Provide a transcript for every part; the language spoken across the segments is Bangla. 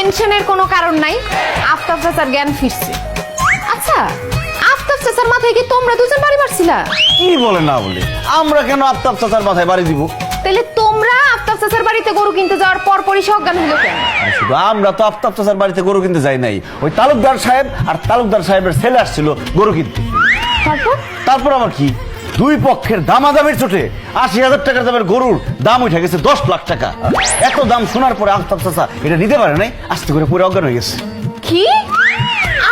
টেনশনের কোনো কারণ নাই, আফতাব চাচার জ্ঞান ফিরছে। আচ্ছা, আফতাব চাচার মাথায় কি তোমরা দুজন বাড়ি মারছিলা? কি বলে না বলে, আমরা কেন আফতাব চাচার মাথায় বাড়ি দিব? তাহলে তোমরা আফতাব চাচার বাড়িতে গরু কিনতে যাওয়ার পরপরই সজ্ঞান হলো কেন? শুধু আমরা তো আফতাব চাচার বাড়িতে গরু কিনতে যাই নাই, ওই তালুকদার সাহেব আর তালুকদার সাহেবের ছেলে আসছিল গরু কিনতে। তারপর আবার কি, দুই পক্ষের দামাদামির চোটে ৮০,০০০ টাকার দামের গরুর দাম উঠে গেছে ১০ লাখ টাকা। এত দাম শোনার পরে আফতাব চাচা এটা নিতে পারে নাই, আস্তে করে পুরো অজ্ঞান হয়ে গেছে। কি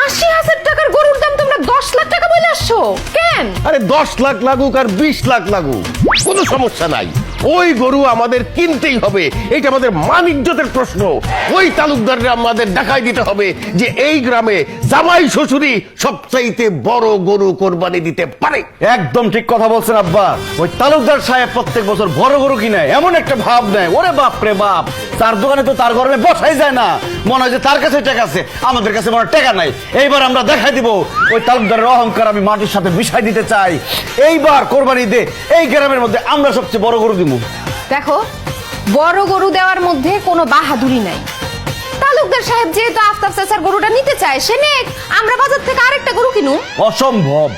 ৮০,০০০ টাকার গরুর দাম তোমরা ১০ লাখ টাকা বলে আসছো কেন? আরে ১০ লাখ লাগুক আর ২০ লাখ লাগুক কোনো সমস্যা নাই, ওই গরু আমাদের কিনতেই হবে। এটা আমাদের মান ইজ্জতের প্রশ্ন। ওই তালুকদাররা আমাদের দেখাই দিতে হবে যে এই গ্রামে জামাই শ্বশুরই সবচাইতে বড় গরু কোরবানি দিতে পারে। একদম ঠিক কথা বলছেন আব্বা। ওই তালুকদার সাহেব প্রত্যেক বছর বড় গরু কিনে এমন একটা ভাব নেয়, ওরে বাপ রে বাপ, তার দোকানে তো তার গরমে বসাই যায় না, মনে হয় যে তার কাছে টাকা আছে, আমাদের কাছে মনে হয় টাকা নাই। এইবার আমরা দেখাই দিব ওই তালুকদারের অহংকার আমি মাটির সাথে মিশাই দিতে চাই। এইবার কোরবানি দে এই গ্রামের মধ্যে আমরা সবচেয়ে বড় গরু দিব। দেখো, বড় গরু দেওয়ার মধ্যে কোনো বাহাদুরি নাই। তালুকদার সাহেব যেহেতু আফতাব চাচার গরুটা নিতে চায়, সে নেক, আমরা বাজার থেকে আরেকটা গরু কিনু। অসম্ভব,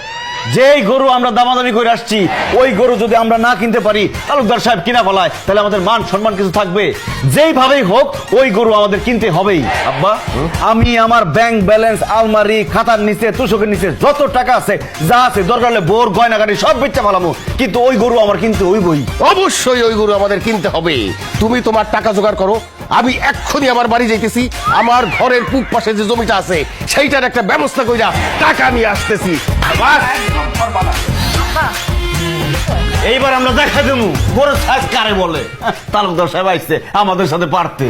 যেই গরু আমরা দামাদামি করে আসছি ওই গরু যদি আমরা না কিনতে পারি, তালুকদার সাহেব কিনা ফেলায়, তাহলে আমাদের মান সম্মান কিছু থাকবে? যেইভাবেই হোক ওই গরু আমাদের কিনতে হবেই। আব্বা, আমি আমার ব্যাংক ব্যালেন্স, আলমারি, খাতার নিচে, তুষকের নিচে যত টাকা আছে, যা আছে, দরকার হলে বোর গয়নাগাড়ি সব বেচা ফেলামো, কিন্তু ওই গরু আমার কিনতে হইবই। অবশ্যই ওই গরু আমাদের কিনতে হবে। তুমি তোমার টাকা জোগাড় করো, আমি এক্ষুনি আমার বাড়ি যাইতেছি, আমার ঘরের পূব পাশে যে জমিটা আছে সেইটার একটা ব্যবস্থা কইরা টাকা নিয়ে আসতেছি। এইবার আমরা দেখা দেবো গরু সাজ কারে বলে। তালুকদার সাহেব আইছে আমাদের সাথে পারতে।